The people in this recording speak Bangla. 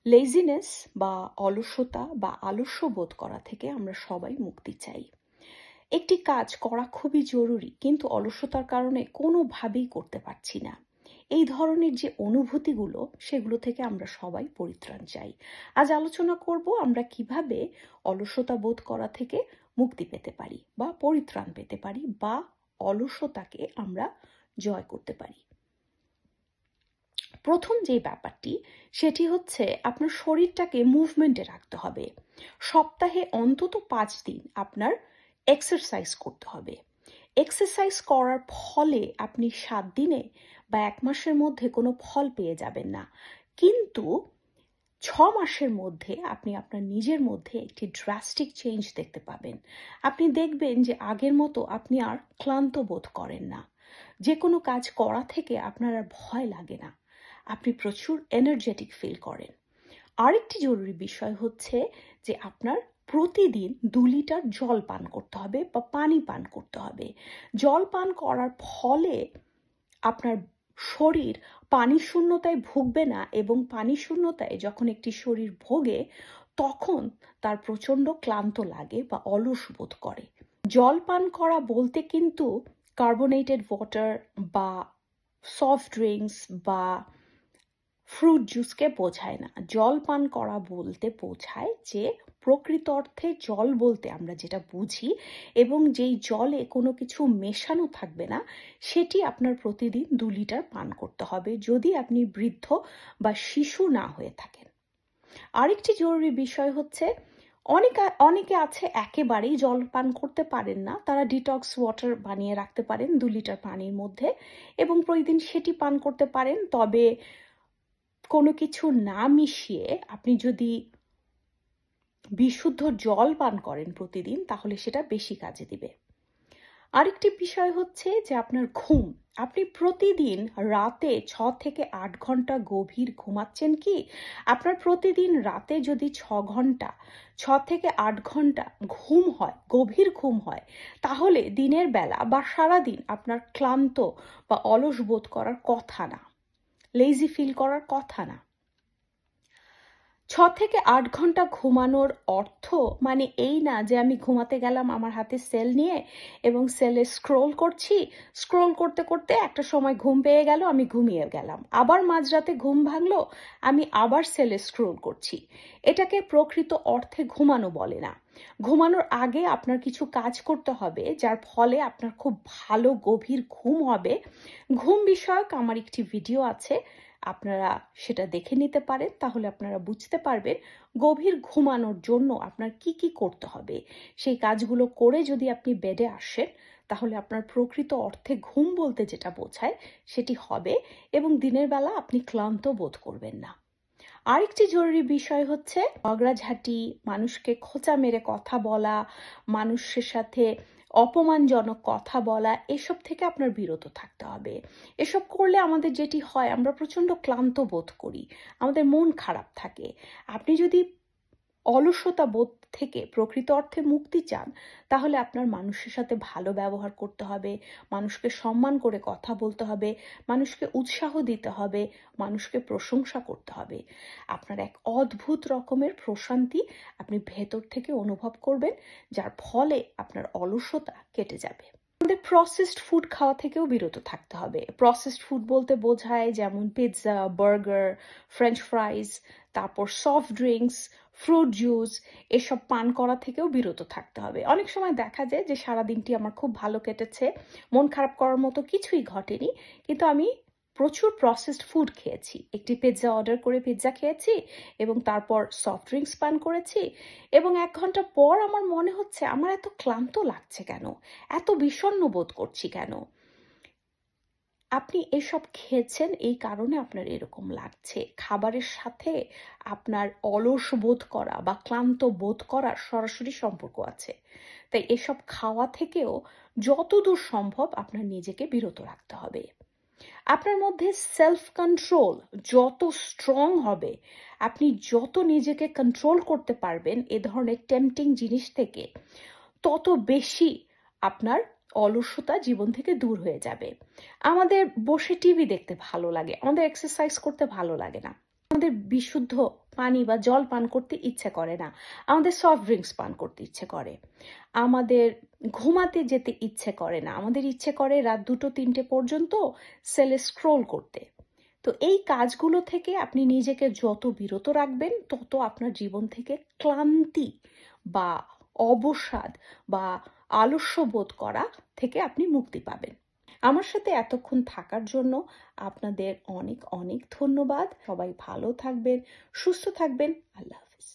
লেজিনেস বা অলসতা বা আলস্য বোধ করা থেকে আমরা সবাই মুক্তি চাই। একটি কাজ করা খুবই জরুরি, কিন্তু অলসতার কারণে কোনোভাবেই করতে পারছি না। এই ধরনের যে অনুভূতিগুলো, সেগুলো থেকে আমরা সবাই পরিত্রাণ চাই। আজ আলোচনা করব আমরা কিভাবে অলসতা বোধ করা থেকে মুক্তি পেতে পারি বা পরিত্রাণ পেতে পারি বা অলসতাকে আমরা জয় করতে পারি। প্রথম যে ব্যাপারটি সেটি হচ্ছে আপনার শরীরটাকে মুভমেন্টে রাখতে হবে। সপ্তাহে অন্তত 5 দিন আপনার এক্সারসাইজ করতে হবে। এক্সারসাইজ করার ফলে আপনি 7 দিনে বা 1 মাসের মধ্যে কোনো ফল পেয়ে যাবেন না, কিন্তু 6 মাসের মধ্যে আপনি আপনার নিজের মধ্যে একটি ড্রাস্টিক চেঞ্জ দেখতে পাবেন। আপনি দেখবেন যে আগের মতো আপনি আর ক্লান্ত বোধ করেন না। যে কোনো কাজ করা থেকে আপনার আর ভয় লাগে না। আপনি প্রচুর এনার্জেটিক ফিল করেন। আরেকটি জরুরি বিষয় হচ্ছে যে আপনার প্রতিদিন 2 লিটার জল পান করতে হবে বা পানি পান করতে হবে। জল পান করার ফলে আপনার শরীর পানি শূন্যতায় ভুগবে না, এবং পানি শূন্যতায় যখন একটি শরীর ভোগে তখন তার প্রচণ্ড ক্লান্ত লাগে বা অলস বোধ করে। জল পান করা বলতে কিন্তু কার্বোনেটেড ওয়াটার বা সফট ড্রিঙ্কস বা ফ্রুট জুসকে বোঝায় না। জল পান করা বলতে বোঝায় যে প্রকৃত অর্থে জল বলতে আমরা যেটা বুঝি এবং যেই জলে কোনো কিছু মেশানো থাকবে না, সেটি আপনার প্রতিদিন 2 লিটার পান করতে হবে, যদি আপনি বৃদ্ধ বা শিশু না হয়ে থাকেন। আরেকটি জরুরি বিষয় হচ্ছে অনেকে আছে একেবারেই জল পান করতে পারেন না। তারা ডিটক্স ওয়াটার বানিয়ে রাখতে পারেন 2 লিটার পানির মধ্যে এবং প্রতিদিন সেটি পান করতে পারেন। তবে কোনো কিছু না মিশিয়ে আপনি যদি বিশুদ্ধ জল পান করেন প্রতিদিন, তাহলে সেটা বেশি কাজে দিবে। আরেকটি বিষয় হচ্ছে যে আপনার ঘুম। আপনি প্রতিদিন রাতে 6 থেকে 8 ঘন্টা গভীর ঘুমাচ্ছেন কি? আপনার প্রতিদিন রাতে যদি 6 থেকে 8 ঘন্টা ঘুম হয়, গভীর ঘুম হয়, তাহলে দিনের বেলা বা সারাদিন আপনার ক্লান্ত বা অলস বোধ করার কথা না, লেজি ফিল করার কথা না। 6 থেকে 8 ঘন্টা ঘুমানোর অর্থ মানে এই না যে আমি ঘুমাতে গেলাম আমার হাতে সেল নিয়ে এবং সেলে স্ক্রোল করছি, স্ক্রোল করতে করতে একটা সময় ঘুম পেয়ে গেল, আমি ঘুমিয়ে গেলাম, আবার মাঝরাতে ঘুম ভাঙলো, আমি আবার সেলে স্ক্রোল করছি। এটাকে প্রকৃত অর্থে ঘুমানো বলে না। ঘুমানোর আগে আপনার কিছু কাজ করতে হবে, যার ফলে আপনার খুব ভালো গভীর ঘুম হবে। ঘুম বিষয়ক আমার একটি ভিডিও আছে, আপনারা সেটা দেখে নিতে পারেন, তাহলে আপনারা বুঝতে পারবেন গভীর ঘুমানোর জন্য আপনার কি কি করতে হবে। সেই কাজগুলো করে যদি আপনি বেডে আসেন, তাহলে আপনার প্রকৃত অর্থে ঘুম বলতে যেটা বোঝায় সেটি হবে এবং দিনের বেলা আপনি ক্লান্ত বোধ করবেন না। আরেকটি জরুরি বিষয় হচ্ছে ঝগড়াঝাটি, মানুষকে খোঁচা মেরে কথা বলা, মানুষের সাথে অপমানজনক কথা বলা, এসব থেকে আপনার বিরত থাকতে হবে। এসব করলে আমাদের যেটি হয়, আমরা প্রচণ্ড ক্লান্ত বোধ করি, আমাদের মন খারাপ থাকে। আপনি যদি অলসতা বোধ থেকে প্রকৃত অর্থে মুক্তি চান, তাহলে আপনার মানুষের সাথে ভালো ব্যবহার করতে হবে, মানুষকে সম্মান করে কথা বলতে হবে, মানুষকে উৎসাহ দিতে হবে, মানুষকে প্রশংসা করতে হবে। আপনার এক অদ্ভুত রকমের প্রশান্তি আপনি ভেতর থেকে অনুভব করবেন, যার ফলে আপনার অলসতা কেটে যাবে। আমাদের প্রসেসড ফুড খাওয়া থেকেও বিরত থাকতে হবে। প্রসেসড ফুড বলতে বোঝায় যেমন পিৎজা, বার্গার, ফ্রেঞ্চ ফ্রাইজ, তারপর সফট ড্রিঙ্কস, ফ্রুট জুস, এসব পান করা থেকেও বিরত থাকতে হবে। অনেক সময় দেখা যায় যে সারাদিনটি আমার খুব ভালো কেটেছে, মন খারাপ করার মতো কিছুই ঘটেনি, কিন্তু আমি প্রচুর প্রসেসড ফুড খেয়েছি। একটি পিৎজা অর্ডার করে পিৎজা খেয়েছি এবং তারপর সফট ড্রিঙ্কস পান করেছি এবং 1 ঘন্টা পর আমার মনে হচ্ছে আমার এত ক্লান্ত লাগছে কেন, এত বিষণ্ণ বোধ করছি কেন। আপনি এসব খেয়েছেন এই কারণে আপনার এরকম লাগছে। খাবারের সাথে আপনার অলস বোধ করা বা ক্লান্ত বোধ করার সরাসরি সম্পর্ক আছে। তাই এসব খাওয়া থেকেও যতদূর সম্ভব আপনার নিজেকে বিরত রাখতে হবে। আপনার মধ্যে সেলফ কন্ট্রোল যত স্ট্রং হবে, আপনি যত নিজেকে কন্ট্রোল করতে পারবেন এ ধরনের টেম্পটিং জিনিস থেকে, তত বেশি আপনার অলসতা জীবন থেকে দূর হয়ে যাবে। আমাদের বসে টিভি দেখতে ভালো লাগে, আমাদের এক্সারসাইজ করতে ভালো লাগে না। আমাদের বিশুদ্ধ পানি বা জল পান করতে ইচ্ছে করে না, আমাদের সফট ড্রিঙ্কস পান করতে ইচ্ছে করে, আমাদের ঘুমাতে যেতে ইচ্ছে করে না, আমাদের ইচ্ছে করে রাত 2-3টে পর্যন্ত সেলে স্ক্রোল করতে। তো এই কাজগুলো থেকে আপনি নিজেকে যত বিরত রাখবেন তত আপনার জীবন থেকে ক্লান্তি বা অবসাদ বা আলস্য বোধ করা থেকে আপনি মুক্তি পাবেন। আমার সাথে এতক্ষণ থাকার জন্য আপনাদের অনেক অনেক ধন্যবাদ। সবাই ভালো থাকবেন, সুস্থ থাকবেন। আল্লাহ হাফিজ।